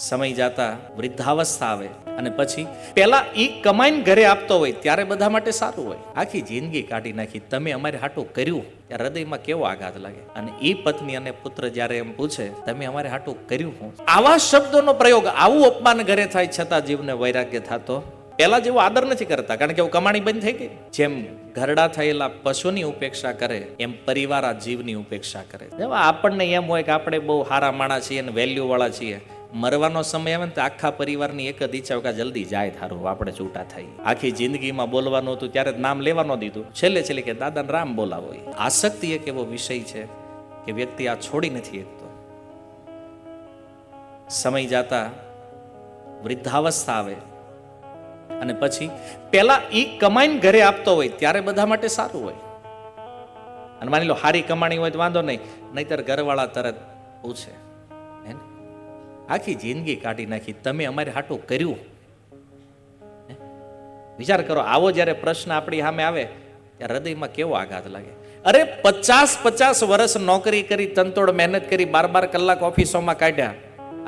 સમય જતા વૃદ્ધાવસ્થા આવે અને પછી પેલા ઈ કમાઈને ઘરે આપતો હોય ત્યારે બધા માટે સારું હોય. આખી જિંદગી કાઢી નાખી, તમે અમારે હાટું કર્યું, ત્યારે હૃદયમાં કેવો આઘાત લાગે. અને ઈ પત્ની અને પુત્ર જ્યારે એમ પૂછે તમે અમારે હાટું કર્યું હું, આવા શબ્દોનો પ્રયોગ, આવું અપમાન ઘરે થાય છતાં જીવને વૈરાગ્ય થતો પેલા જેવો આદર નથી કરતા, કારણ કે કમાણી બંધ થઈ ગઈ. જેમ ઘરડા થયેલા પશુની ઉપેક્ષા કરે એમ પરિવાર આ જીવની ઉપેક્ષા કરે. આપણને એમ હોય કે આપણે બહુ સારા માણસ છીએ અને વેલ્યુ વાળા છીએ, મરવાનો સમય આવે ને તો આખા પરિવારની એક જ ઈચ્છા કે જલ્દી જાય થારું, આપણે છૂટા થઈ. આખી જિંદગીમાં બોલવાનું હતું ત્યારે નામ લેવાનો દીધું, છેલ્લે કે દાદાને રામ બોલાવો. આસક્તિ એક એવો વિષય છે કે વ્યક્તિ આ છોડી નથી શકતો. સમય જતા વૃદ્ધાવસ્થા આવે અને પછી પેલા ઈ કમાઈને ઘરે આપતો હોય ત્યારે બધા માટે સારું હોય. અને માની લો હારી કમાણી હોય તો વાંધો નહીં, નહીતર ઘરવાળા તરત પૂછે આખી જિંદગી કાઢી નાખી, તમે અમારે હાટું કર્યું. વિચાર કરો, આવો જ્યારે પ્રશ્ન આપણી સામે આવે ત્યારે હૃદયમાં કેવો આઘાત લાગે. અરે 50 વર્ષ નોકરી કરી, તનતોડ મહેનત કરી, 12 કલાક ઓફિસોમાં કાઢ્યા,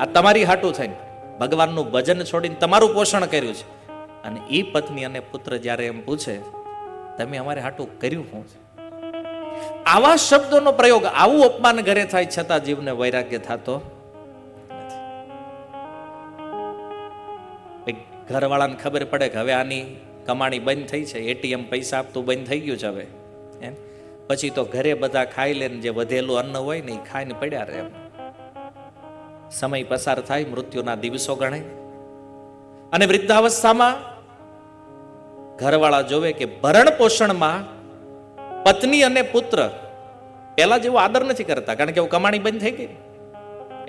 આ તમારી હાટું થઈને ભગવાનનું ભજન છોડીને તમારું પોષણ કર્યું છે. અને ઈ પત્ની અને પુત્ર જ્યારે એમ પૂછે તમે અમારે હાટું કર્યું હું, આવા શબ્દોનો પ્રયોગ, આવું અપમાન ઘરે થાય છતાં જીવને વૈરાગ્ય થતો. ઘરવાળાને ખબર પડે કે હવે આની કમાણી બંધ થઈ છે, એટીએમ પૈસા આપતું બંધ થઈ ગયું છે હવે, એમ પછી તો ઘરે બધા ખાઈ લે, જે વધેલું અન્ન હોય ને એ ખાઈને પડ્યા રહે. સમય પસાર થાય, મૃત્યુના દિવસો ગણે અને વૃદ્ધાવસ્થામાં ઘરવાળા જોવે કે ભરણ પોષણમાં પત્ની અને પુત્ર પહેલા જેવો આદર નથી કરતા, કારણ કે કમાણી બંધ થઈ ગઈ.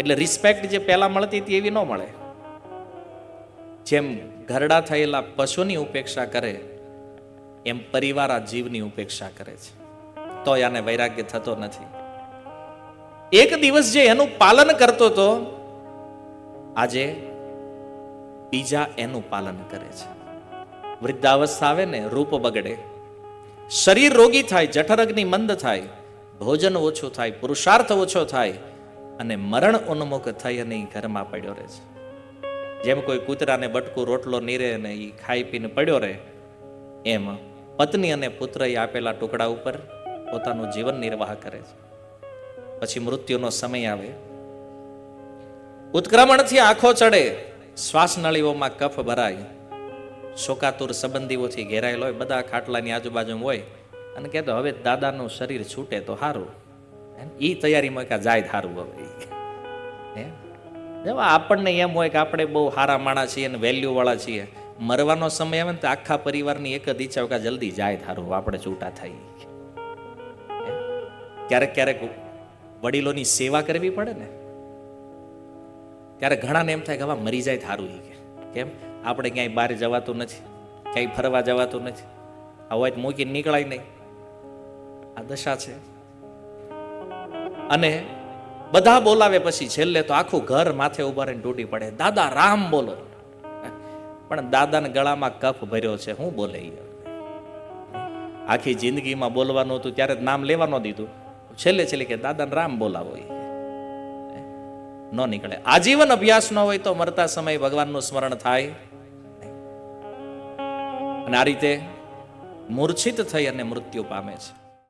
એટલે રિસ્પેક્ટ જે પહેલા મળતી હતી એવી ન મળે. જેમ ઘરડા થયેલા પશુની ઉપેક્ષા કરે એમ પરિવાર આ જીવની ઉપેક્ષા કરે છે, તો આને વૈરાગ્ય થતો નથી. એક દિવસ જે એનું પાલન કરતો હતો, આજે બીજા એનું પાલન કરે છે. વૃદ્ધાવસ્થા આવે ને, રૂપ બગડે, શરીર રોગી થાય, જઠરગ્નિ મંદ થાય, ભોજન ઓછું થાય, પુરુષાર્થ ઓછો થાય અને મરણ ઉન્મુખ થઈ અને ઘરમાં પડ્યો રહે છે. જેમ કોઈ કૂતરાને બટકું રોટલો નીરે અને એ ખાઈ પીને પડ્યો રહે, એમ પત્ની અને પુત્રએ આપેલા ટુકડા ઉપર પોતાનું જીવન નિર્વાહ કરે છે. પછી મૃત્યુનો સમય આવે, ઉત્ક્રમણથી આંખો ચડે, શ્વાસ નળીઓમાં કફ ભરાય, શોકાતુર સંબંધીઓથી ઘેરાયેલો હોય, બધા ખાટલાની આજુબાજુ હોય અને કહેતો હવે દાદાનું શરીર છૂટે તો સારું, એ તૈયારીમાં કે જાય સારું. હવે આપણને એમ હોય કે આપણે બહુ સારા માણસ છીએ અને વેલ્યુ વાળા છીએ, મરવાનો સમય આવે ને તો આખા પરિવારની એક જ ઈચ્છા કે જલ્દી જાય થારું, આપણે છૂટા થઈ. ક્યારેક વડીલોની સેવા કરવી પડે ને, ત્યારે ઘણાને એમ થાય કે હવે મરી જાય થારું. કેમ? આપણે ક્યાંય બહાર જવાતું નથી, ક્યાંય ફરવા જવાતું નથી, આ હોય મૂકીને નીકળાય નહીં, આ દશા છે. અને બધા બોલાવે પછી છેલ્લે તો આખું ઘર માથે ઉભા રહીને તૂટી પડે, દાદા રામ બોલો. પણ દાદાને ગળામાં કફ ભર્યો છે, હું બોલે? આખી જિંદગીમાં બોલવાનું હતું ત્યારે નામ લેવાનો દીધું, છેલ્લે કે દાદાને રામ બોલાવો, ન નીકળે. આજીવન અભ્યાસ ન હોય તો મરતા સમયે ભગવાનનું સ્મરણ થાય. અને આ રીતે મૂર્છિત થઈ અને મૃત્યુ પામે છે.